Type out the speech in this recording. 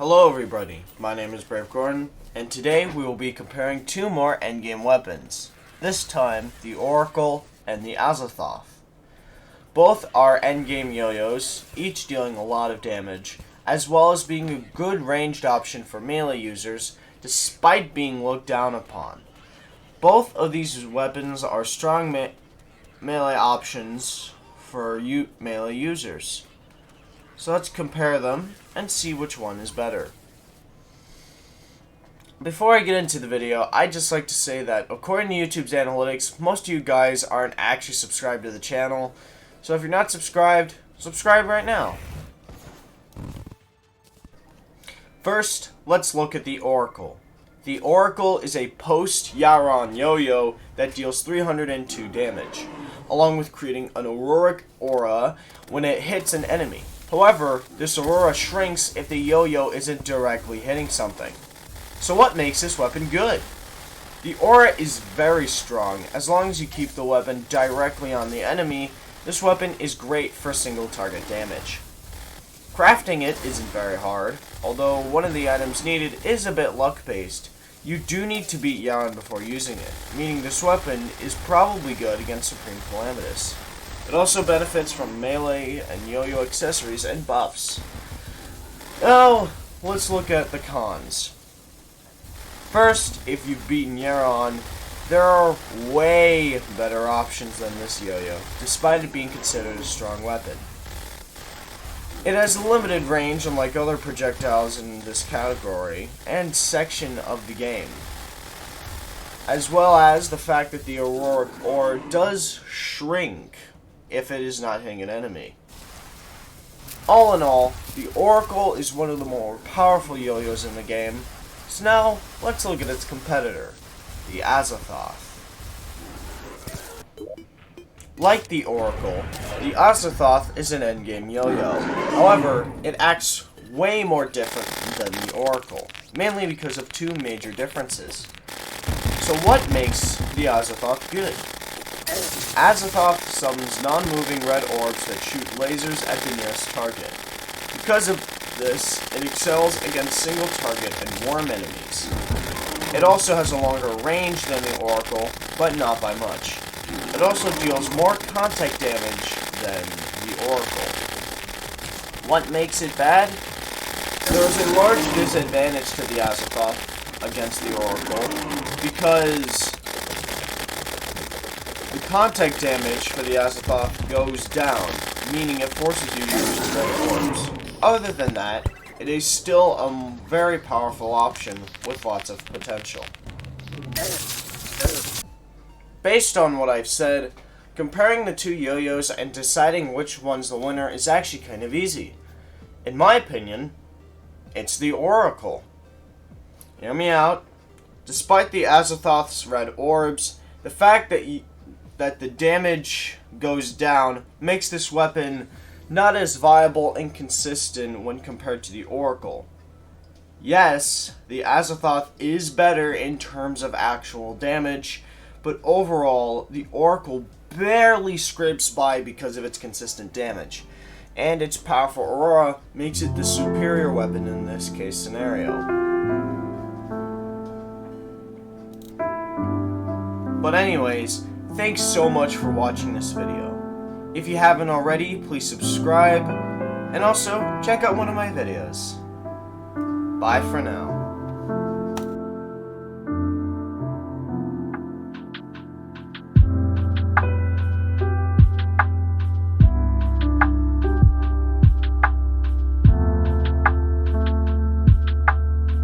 Hello everybody, my name is Brave Gordon, and today we will be comparing two more endgame weapons. This time, the Oracle and the Azathoth. Both are endgame yo-yos, each dealing a lot of damage, as well as being a good ranged option for melee users, despite being looked down upon. Both of these weapons are strong melee options for melee users. So let's compare them and see which one is better. Before I get into the video, I'd just like to say that according to YouTube's analytics, most of you guys aren't actually subscribed to the channel. So if you're not subscribed, subscribe right now. First, let's look at the Oracle. The Oracle is a post-Yaron yo-yo that deals 302 damage, along with creating an auroric aura when it hits an enemy. However, this aurora shrinks if the yo-yo isn't directly hitting something. So what makes this weapon good? The aura is very strong. As long as you keep the weapon directly on the enemy, this weapon is great for single target damage. Crafting it isn't very hard, although one of the items needed is a bit luck-based. You do need to beat Yaron before using it, meaning this weapon is probably good against Supreme Calamitous. It also benefits from melee and yo-yo accessories and buffs. Now, let's look at the cons. First, if you've beaten Yaron, there are way better options than this yo-yo, despite it being considered a strong weapon. It has a limited range, unlike other projectiles in this category and section of the game, as well as the fact that the auroric ore does shrink if it is not hitting an enemy. All in all, the Oracle is one of the more powerful yo-yos in the game, so now let's look at its competitor, the Azathoth. Like the Oracle, the Azathoth is an endgame yo-yo. However, it acts way more different than the Oracle, mainly because of two major differences. So what makes the Azathoth good? Azathoth summons non-moving red orbs that shoot lasers at the nearest target. Because of this, it excels against single target and worm enemies. It also has a longer range than the Oracle, but not by much. It also deals more contact damage than the Oracle. What makes it bad? There is a large disadvantage to the Azathoth against the Oracle, because the contact damage for the Azathoth goes down, meaning it forces you to use red orbs. Other than that, it is still a very powerful option with lots of potential. Based on what I've said, comparing the two yo-yos and deciding which one's the winner is actually kind of easy. In my opinion, it's the Oracle. Hear me out. Despite the Azathoth's red orbs, the fact that the damage goes down makes this weapon not as viable and consistent when compared to the Oracle. Yes, the Azathoth is better in terms of actual damage, but overall, the Oracle barely scrapes by because of its consistent damage, and its powerful aura makes it the superior weapon in this case scenario. But anyways, thanks so much for watching this video. If you haven't already, please subscribe, and also check out one of my videos. Bye for now.